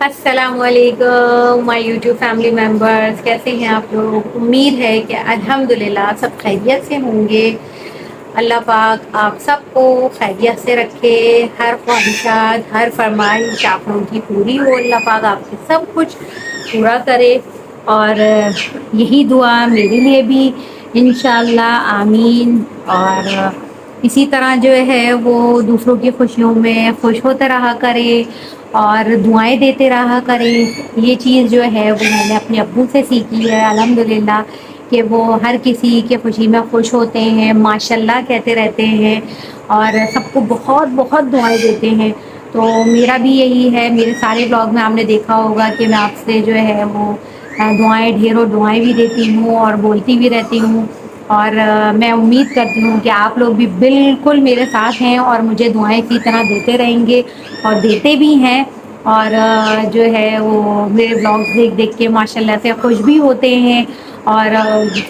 अस्सलामुअलैकुम my YouTube family members, कैसे हैं आप लोग। उम्मीद है कि अल्हम्दुलिल्लाह सब खैरियत से होंगे। अल्लाह पाक आप सबको खैरियत से रखे। हर ख्वाहिशात हर फरमाइश आप लोगों की पूरी हो। अल्लाह पाक आपके सब कुछ पूरा करे और यही दुआ मेरे लिए भी इंशाअल्लाह आमीन। और इसी तरह जो है वो दूसरों की खुशियों में खुश होते रहा करे और दुआएं देते रहा करें। ये चीज़ जो है वो मैंने अपने अब्बू से सीखी है अल्हम्दुलिल्लाह, कि वो हर किसी के खुशी में खुश होते हैं, माशाल्लाह कहते रहते हैं और सबको बहुत बहुत दुआएं देते हैं। तो मेरा भी यही है। मेरे सारे ब्लॉग में आपने देखा होगा कि मैं आपसे जो है वो दुआएं, ढेरों दुआएं भी देती हूँ और बोलती भी रहती हूँ। और मैं उम्मीद करती हूँ कि आप लोग भी बिल्कुल मेरे साथ हैं और मुझे दुआएं इसी तरह देते रहेंगे और देते भी हैं। और जो है वो मेरे ब्लॉग्स देख देख के माशाल्लाह से खुश भी होते हैं और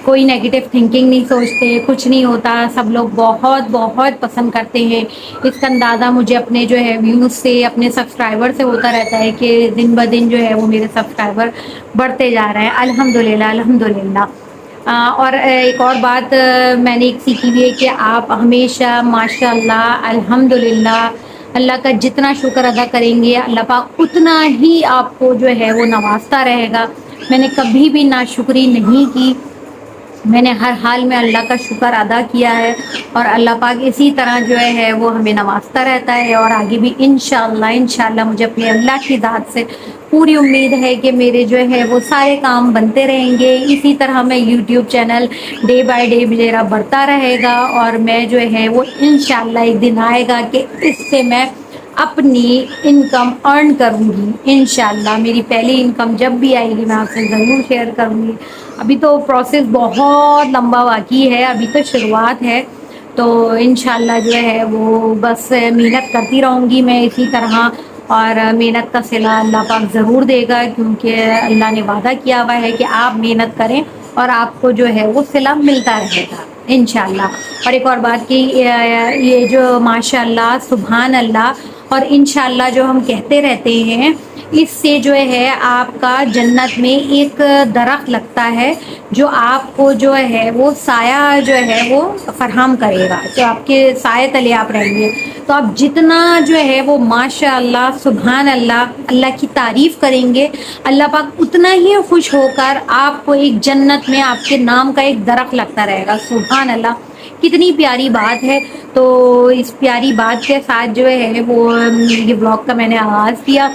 कोई नेगेटिव थिंकिंग नहीं सोचते, कुछ नहीं होता। सब लोग बहुत बहुत पसंद करते हैं। इसका अंदाज़ा मुझे अपने जो है व्यूज़ से, अपने सब्सक्राइबर से होता रहता है कि दिन ब दिन जो है वो मेरे सब्सक्राइबर बढ़ते जा रहे हैं अल्हम्दुलिल्लाह अल्हम्दुलिल्लाह। और एक और बात मैंने एक सीखी हुई है कि आप हमेशा माशाल्लाह अल्हम्दुलिल्लाह अल्लाह का जितना शुक्र अदा करेंगे अल्लाह पाक उतना ही आपको जो है वो नवाजता रहेगा। मैंने कभी भी नाशुक्री नहीं की। मैंने हर हाल में अल्लाह का शुक्र अदा किया है और अल्लाह पाक इसी तरह जो है वो हमें नवाजता रहता है और आगे भी इंशाअल्लाह इंशाअल्लाह मुझे अपने अल्लाह की ज़ात से पूरी उम्मीद है कि मेरे जो है वो सारे काम बनते रहेंगे। इसी तरह मैं YouTube channel day by day मेरा बढ़ता रहेगा और मैं जो है वो इंशाअल्लाह एक दिन आएगा कि इससे मैं अपनी इनकम अर्न करूँगी। इंशाअल्लाह मेरी पहली इनकम जब भी आएगी मैं आपसे ज़रूर शेयर करूँगी। अभी तो प्रोसेस बहुत लंबा बाकी है, अभी तो शुरुआत है। तो इंशाअल्लाह जो है वो बस मेहनत करती रहूँगी मैं इसी तरह और मेहनत का सिला अल्लाह पाक ज़रूर देगा, क्योंकि अल्लाह ने वादा किया हुआ है कि आप मेहनत करें और आपको जो है वो सिला मिलता रहेगा इंशाअल्लाह। और एक और बात कि ये जो माशाअल्लाह सुभान अल्लाह और इंशाअल्लाह जो हम कहते रहते हैं, इससे जो है आपका जन्नत में एक दरख्त लगता है जो आपको जो है वो साया जो है वो फराहम करेगा। तो आपके साए तले आप रहेंगे तो आप जितना जो है वो माशाअल्लाह सुभान अल्लाह अल्लाह की तारीफ़ करेंगे, अल्लाह पाक उतना ही खुश होकर आपको एक जन्नत में आपके नाम का एक दरख्त लगता रहेगा। सुभान अल्लाह, कितनी प्यारी बात है। तो इस प्यारी बात के साथ जो है वो ये ब्लॉग का मैंने आगाज़ किया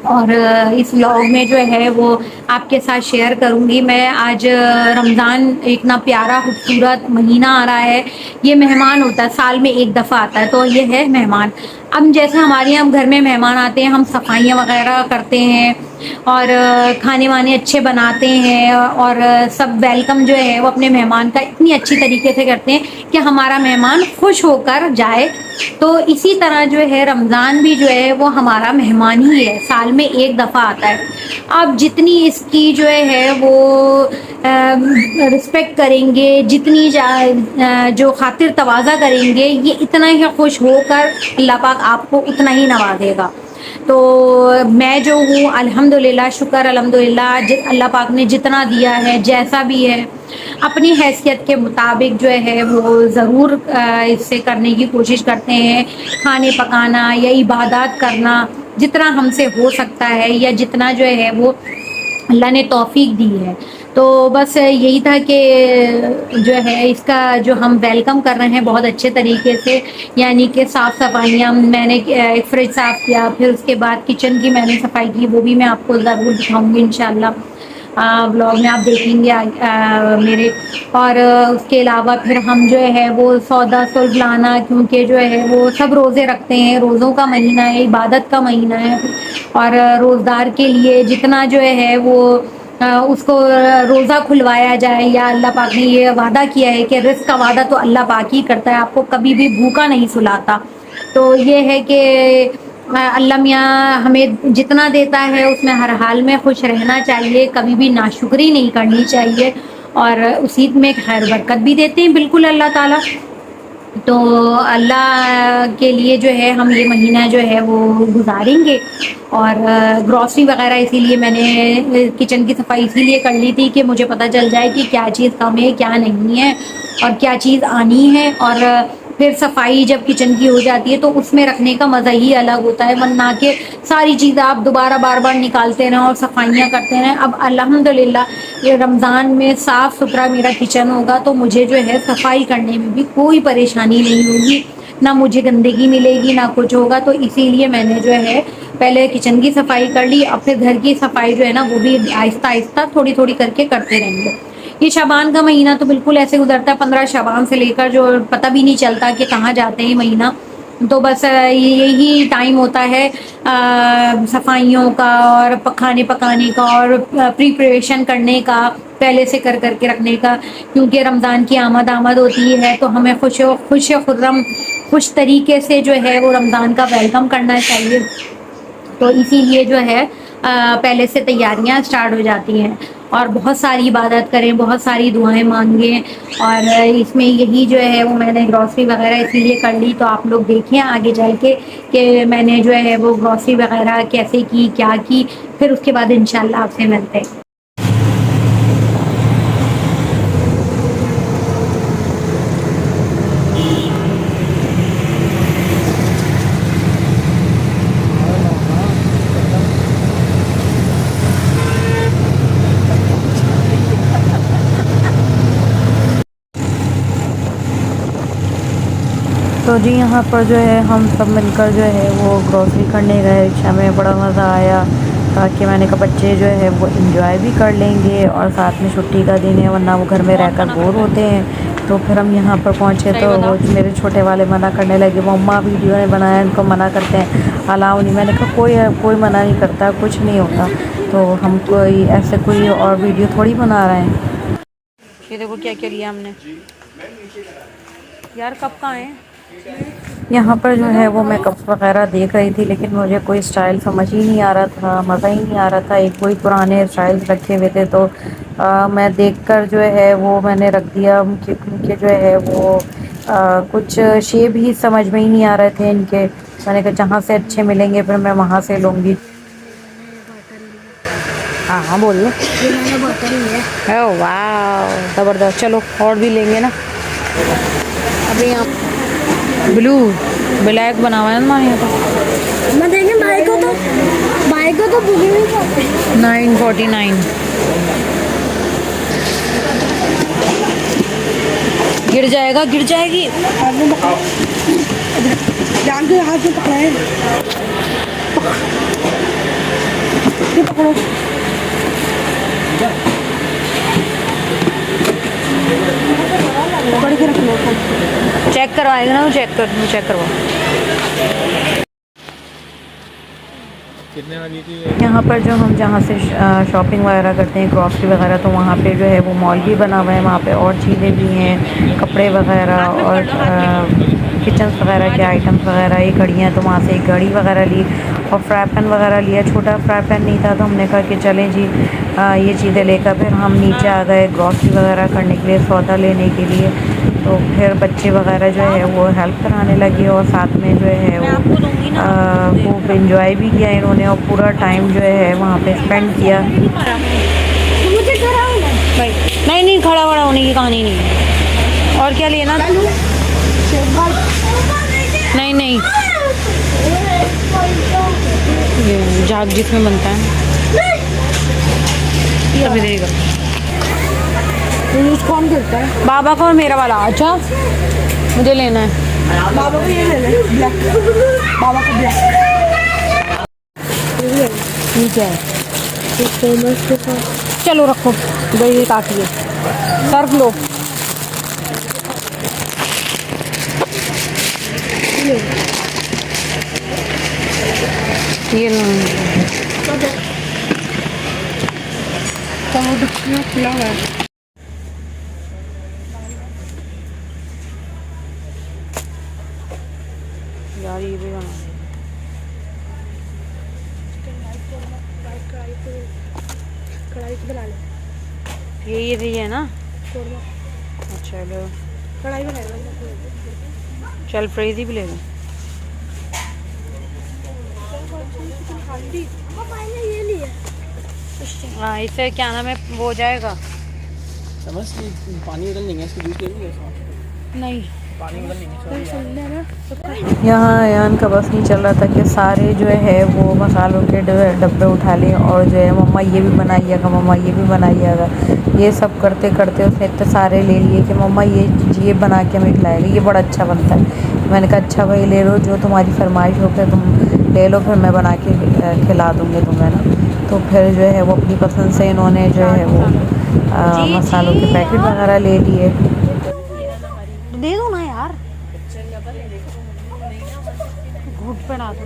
और इस व्लॉग में जो है वो आपके साथ शेयर करूँगी मैं। आज रमज़ान एक ना प्यारा खूबसूरत महीना आ रहा है। ये मेहमान होता है, साल में एक दफ़ा आता है, तो ये है मेहमान। अब जैसे हमारे यहाँ घर में मेहमान आते हैं, हम सफाइयाँ वगैरह करते हैं और खाने वाने अच्छे बनाते हैं और सब वेलकम जो है वो अपने मेहमान का इतनी अच्छी तरीके से करते हैं कि हमारा मेहमान खुश होकर जाए। तो इसी तरह जो है रमज़ान भी जो है वो हमारा मेहमान ही है, साल में एक दफ़ा आता है। आप जितनी इसकी जो है वो रिस्पेक्ट करेंगे, जितनी जो खातिर तवाज़ा करेंगे, ये इतना ही खुश होकर अल्लाह पाक आपको उतना ही नवाजेगा। तो मैं जो हूँ अल्हम्दुलिल्लाह शुक्र अल्हम्दुलिल्लाह अल्लाह पाक ने जितना दिया है जैसा भी है अपनी हैसियत के मुताबिक जो है वो ज़रूर इससे करने की कोशिश करते हैं। खाने पकाना या इबादत करना जितना हमसे हो सकता है या जितना जो है वो अल्लाह ने तौफीक दी है। तो बस यही था कि जो है इसका जो हम वेलकम कर रहे हैं बहुत अच्छे तरीके से, यानी कि साफ़ सफाइयाँ मैंने एक फ्रिज साफ़ किया, फिर उसके बाद किचन की मैंने सफाई की, वो भी मैं आपको ज़रूर दिखाऊंगी इंशाल्लाह। ब्लॉग में आप देखेंगे मेरे। और उसके अलावा फिर हम जो है वो सौदा सुल्फ लाना, क्योंकि जो है वो सब रोज़े रखते हैं, रोज़ों का महीना है, इबादत का महीना है और रोज़दार के लिए जितना जो है वो उसको रोज़ा खुलवाया जाए, या अल्लाह पाक ने ये वादा किया है कि रिज़्क़ का वादा तो अल्लाह पाक ही करता है, आपको कभी भी भूखा नहीं सुलाता। तो ये है कि अल्लाह मियाँ हमें जितना देता है उसमें हर हाल में खुश रहना चाहिए, कभी भी नाशुक्री नहीं करनी चाहिए और उसी में खैर बरकत भी देते हैं बिल्कुल अल्लाह ताला। तो अल्लाह के लिए जो है हम ये महीना जो है वो गुजारेंगे। और ग्रॉसरी वगैरह इसीलिए मैंने किचन की सफाई इसीलिए कर ली थी कि मुझे पता चल जाए कि क्या चीज़ कम है क्या नहीं है और क्या चीज़ आनी है। और फिर सफाई जब किचन की हो जाती है तो उसमें रखने का मज़ा ही अलग होता है, वरना के सारी चीज़ें आप दोबारा बार बार निकालते रहें और सफाइयाँ करते रहें। अब अल्हम्दुलिल्लाह ये रमज़ान में साफ़ सुथरा मेरा किचन होगा तो मुझे जो है सफाई करने में भी कोई परेशानी नहीं होगी, ना मुझे गंदगी मिलेगी ना कुछ होगा। तो इसीलिए मैंने जो है पहले किचन की सफाई कर ली, अब फिर घर की सफाई जो है ना वो भी आहिस्ता आहिस्ता थोड़ी थोड़ी करके करते रहेंगे। ये शाबान का महीना तो बिल्कुल ऐसे गुजरता है, 15 शाबान से लेकर जो पता भी नहीं चलता कि कहाँ जाते हैं ये महीना। तो बस यही टाइम होता है सफाइयों का और खाने पकाने का और प्रिपरेशन करने का, पहले से कर करके रखने का, क्योंकि रमज़ान की आमद होती है तो हमें खुश खुर्रम खुश तरीके से जो है वो रमज़ान का वेलकम करना चाहिए। तो इसीलिए जो है पहले से तैयारियां स्टार्ट हो जाती हैं और बहुत सारी इबादत करें, बहुत सारी दुआएं मांगें। और इसमें यही जो है वो मैंने ग्रॉसरी वगैरह इसीलिए कर ली। तो आप लोग देखिए आगे चल के कि मैंने जो है वो ग्रॉसरी वगैरह कैसे की क्या की, फिर उसके बाद इंशाल्लाह आपसे मिलते हैं। तो जी यहाँ पर जो है हम सब मिलकर जो है वो ग्रॉसरी करने गए। रिक्शा में बड़ा मज़ा आया, ताकि मैंने कहा बच्चे जो है वो इंजॉय भी कर लेंगे और साथ में छुट्टी का दिन है, वरना वो घर में रहकर बोर होते हैं। तो फिर हम यहाँ पर पहुँचे तो वो मेरे छोटे वाले मना करने लगे, वो अम्मा वीडियो ने बनाया इनको मना करते हैं, अलाउ नहीं। मैंने कहा कोई मना नहीं करता, कुछ नहीं होता। तो हम कोई ऐसे कोई और वीडियो थोड़ी बना रहे हैं। ये देखो क्या क्या लिया हमने यार, कब कहाँ है। यहाँ पर जो है वो मैं कप्स वगैरह देख रही थी, लेकिन मुझे कोई स्टाइल समझ ही नहीं आ रहा था, मज़ा ही नहीं आ रहा था। एक वही पुराने स्टाइल्स रखे हुए थे, तो मैं देखकर जो है वो मैंने रख दिया। उनके जो है वो कुछ शेप ही समझ में ही नहीं आ रहे थे इनके। मैंने कहा जहाँ से अच्छे मिलेंगे फिर मैं वहाँ से लूँगी। हाँ हाँ बोलिए। ओह वाह ज़बरदस्त, चलो और भी लेंगे ना। अभी यहाँ ब्लू ब्लैक बना हुआ है ना यहाँ पर। मैं देंगे भाई को तो ब्लू ही खाते हैं। 949 गिर जाएगा, गिर जाएगी। जान के हाथ में पकड़ा है, ये पकड़ो। पकड़ के रख लो। चेक करवाएगा ना, वो चेक करवा। यहाँ पर जो हम जहाँ से शॉपिंग वगैरह करते हैं ग्रॉसरी वगैरह, तो वहाँ पे जो है वो मॉल भी बना हुआ है, वहाँ पे और चीज़ें भी हैं, कपड़े वगैरह और किचन वगैरह के आइटम्स वगैरह। ये घड़ियाँ, तो वहाँ से एक घड़ी वगैरह ली और फ्राई पैन वगैरह लिया। छोटा फ्राई पैन नहीं था तो हमने कहा कि चलें जी ये चीज़ें लेकर फिर हम नीचे आ गए ग्रॉसरी वगैरह करने के लिए, सौदा लेने के लिए। तो फिर बच्चे वगैरह जो है वो हेल्प कराने लगे और साथ में जो है वो खूब इंजॉय भी किया इन्होंने और पूरा टाइम जो है वहाँ पे स्पेंड किया। मुझे कराओ ना भाई नहीं खड़ा वड़ा होने की कहानी नहीं है। और क्या लेना? नहीं ये झाग जिसमें बनता है तभी देगा। यूज कौन करता है? बाबा का और मेरा वाला। अच्छा मुझे लेना है। बाबा को ये ले ले, ब्लैक। बाबा को ब्लैक। ये क्या है? फेमस के साथ चलो रखो, दही काफी है। सर्फ लो। ये लो। खुला हुआ है। यार ये भी बना कढ़ाई को बना ले। ये है ना। कढ़ाई चलो बनाएगा। चल फ्रेजी भी ले लो। ये लिया हाँ, इससे क्या नाम है वो हो जाएगा। समझ पानी बदल देंगे, इसको जूस ले लेंगे, नहीं, पानी बदल लेंगे। यहाँ अयान का बस नहीं चल रहा था कि सारे जो है वो मसालों के डब्बे उठा लें और जो है मम्मा ये भी बनाइएगा, मम्मा ये भी बनाइएगा। ये सब करते करते उसने इतने सारे ले लिए कि मम्मा ये बना के हमें खिलाएगा, ये बड़ा अच्छा बनता है। मैंने कहा अच्छा भाई ले लो, जो तुम्हारी फरमाइश हो फिर तुम ले लो, फिर मैं बना के खिला दूँगी तुम्हें ना। तो फिर जो है वो अपनी पसंद से इन्होंने जो है वो मसालों के पैकेट वगैरह ले लिए। दे दो ना यार, घुट पे ना दो।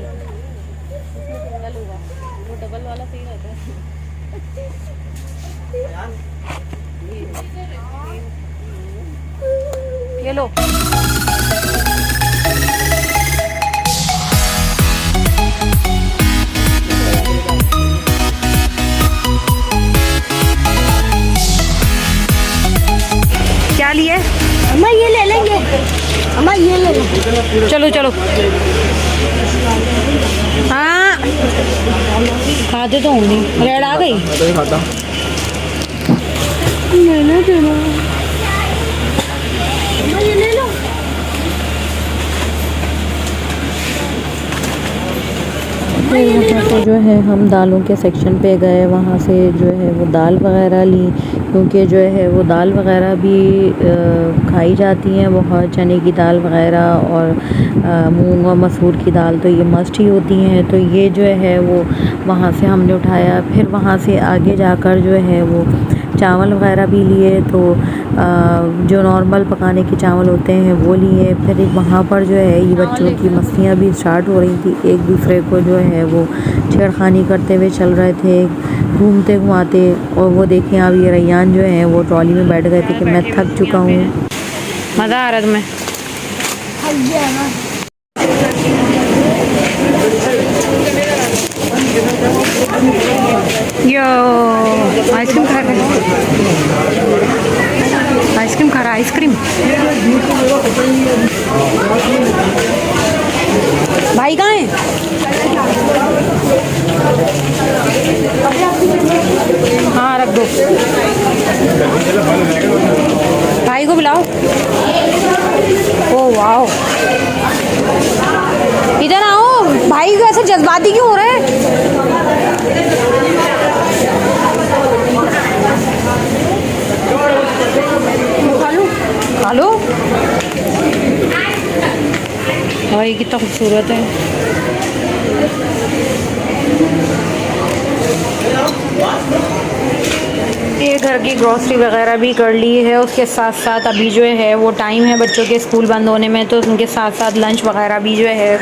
ये लो। क्या लिए? अम्मा ये ले लेंगे, अम्मा ये ले लेंगे। चलो चलो। हाँ खाते तो होंगे। रेड आ गई। मैं तो नहीं खाता। मैंने देना, अम्मा ये ले लो। तो जो है हम दालों के सेक्शन पे गए, वहाँ से जो है वो दाल वगैरह ली, क्योंकि जो है वो दाल वगैरह भी खाई जाती हैं बहुत, चने की दाल वगैरह और मूंग और मसूर की दाल तो ये मस्ट ही होती हैं। तो ये जो है वो वहाँ से हमने उठाया। फिर वहाँ से आगे जाकर जो है वो चावल वगैरह भी लिए, तो जो नॉर्मल पकाने के चावल होते हैं वो लिए। फिर वहाँ पर जो है ये बच्चों की मस्तियाँ भी स्टार्ट हो रही थी, एक दूसरे को जो है वो छेड़खानी करते हुए चल रहे थे, घूमते घुमाते। और वो देखें अब ये रैयान जो है वो ट्रॉली में बैठ गए थे कि मैं थक चुका हूँ। मज़ा आ रहा है तुम्हें? यो आइसक्रीम खा रहे, आइसक्रीम खा रहा, आइसक्रीम। भाई कहाँ है? हाँ रख दो, भाई को बुलाओ। ओ वाओ, इधर आओ। भाई ऐसे जज्बाती क्यों हो रहे हैं? खा लो। भाई कितना खूबसूरत है। ये घर की ग्रॉसरी वगैरह भी कर ली है, उसके साथ साथ अभी जो है वो टाइम है बच्चों के स्कूल बंद होने में, तो उनके साथ साथ लंच वगैरह भी जो है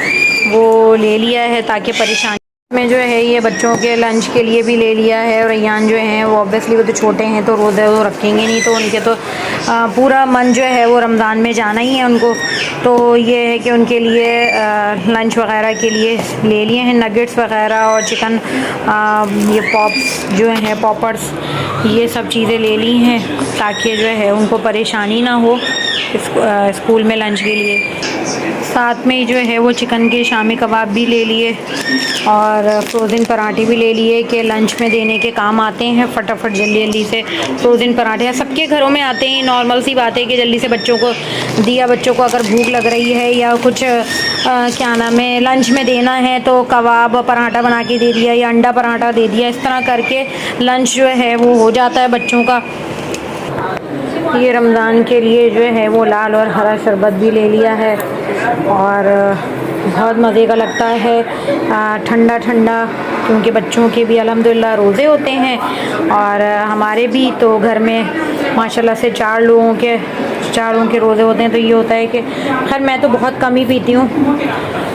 वो ले लिया है, ताकि परेशानी में जो है ये बच्चों के लंच के लिए भी ले लिया है। और रैयान जो हैं वो ऑब्वियसली वो तो छोटे हैं तो रोज़े वो रखेंगे नहीं, तो उनके तो पूरा मन जो है वो रमज़ान में जाना ही है उनको। तो ये है कि उनके लिए लंच वगैरह के लिए ले लिए हैं नगेट्स वगैरह और चिकन, ये पॉप्स जो हैं पॉपर्स, ये सब चीज़ें ले ली हैं ताकि जो है उनको परेशानी ना हो स्कूल में लंच के लिए। साथ में जो है वो चिकन के शामी कबाब भी ले लिए और फ्रोज़न पराठे भी ले लिए कि लंच में देने के काम आते हैं। फटाफट जल्दी जल्दी से फ्रोज़न पराठे सबके घरों में आते हैं, नॉर्मल सी बात है कि जल्दी से बच्चों को दिया। बच्चों को अगर भूख लग रही है या कुछ क्या नाम है लंच में देना है तो कबाब पराठा बना के दे दिया या अंडा पराठा दे दिया, इस तरह करके लंच जो है वो हो जाता है बच्चों का। ये रमज़ान के लिए जो है वो लाल और हरा शरबत भी ले लिया है और बहुत मज़े का लगता है, ठंडा ठंडा, क्योंकि बच्चों के भी अल्हम्दुलिल्लाह रोज़े होते हैं और हमारे भी। तो घर में माशाल्लाह से चारों के रोज़े होते हैं। तो ये होता है कि खैर मैं तो बहुत कम ही पीती हूँ,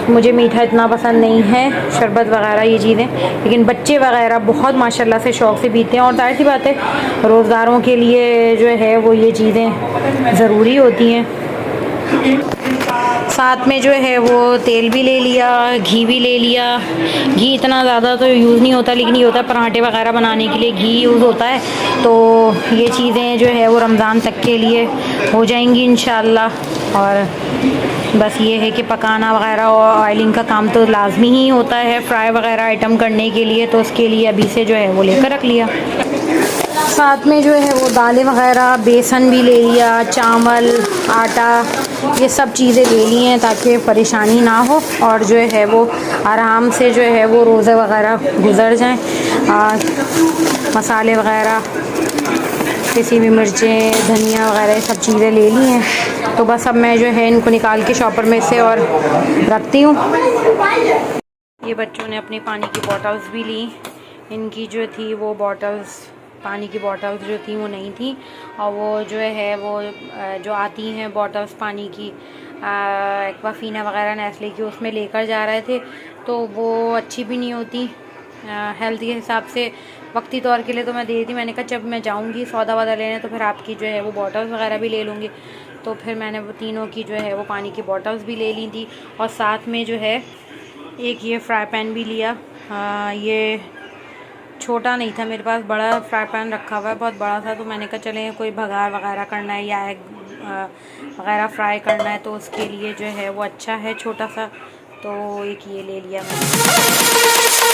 मुझे मीठा इतना पसंद नहीं है, शरबत वगैरह ये चीज़ें, लेकिन बच्चे वगैरह बहुत माशाल्लाह से शौक़ से पीते हैं। और जाहिर सी बात है रोज़दारों के लिए जो है वो ये चीज़ें ज़रूरी होती हैं। साथ में जो है वो तेल भी ले लिया, घी भी ले लिया। घी इतना ज़्यादा तो यूज़ नहीं होता, लेकिन ये होता है पराठे वगैरह बनाने के लिए घी यूज़ होता है। तो ये चीज़ें जो है वो रमज़ान तक के लिए हो जाएंगी इंशाल्लाह। और बस ये है कि पकाना वगैरह और ऑयलिंग का काम तो लाजमी ही होता है फ्राई वगैरह आइटम करने के लिए, तो उसके लिए अभी से जो है वो लेकर रख लिया। साथ में जो है वो दालें वगैरह, बेसन भी ले लिया, चावल, आटा, ये सब चीज़ें ले ली हैं ताकि परेशानी ना हो और जो है वो आराम से जो है वो रोज़े वगैरह गुजर जाएं। मसाले वगैरह, किसी भी मिर्चें, धनिया वगैरह सब चीज़ें ले ली हैं। तो बस अब मैं जो है इनको निकाल के शॉपर में से और रखती हूँ। ये बच्चों ने अपनी पानी की बॉटल्स भी ली। इनकी जो थी वो बॉटल्स, पानी की बॉटल्स जो थी वो नहीं थी, और वो जो है वो जो आती हैं बॉटल्स पानी की एक्वाफीना वगैरह नेस्ले की, उसमें लेकर जा रहे थे। तो वो अच्छी भी नहीं होती हेल्थ के हिसाब से। वक्ती तौर के लिए तो मैं दे दी, मैंने कहा जब मैं जाऊंगी सौदा वौदा लेने तो फिर आपकी जो है वो बॉटल्स वगैरह भी ले लूँगी। तो फिर मैंने वो तीनों की जो है वो पानी की बॉटल्स भी ले ली थी। और साथ में जो है एक ये फ्राई पैन भी लिया। ये छोटा नहीं था मेरे पास, बड़ा फ्राई पैन रखा हुआ है, बहुत बड़ा था। तो मैंने कहा चलें कोई भगार वगैरह करना है या एग वगैरह फ्राई करना है तो उसके लिए जो है वो अच्छा है छोटा सा। तो एक ये ले लिया मैंने।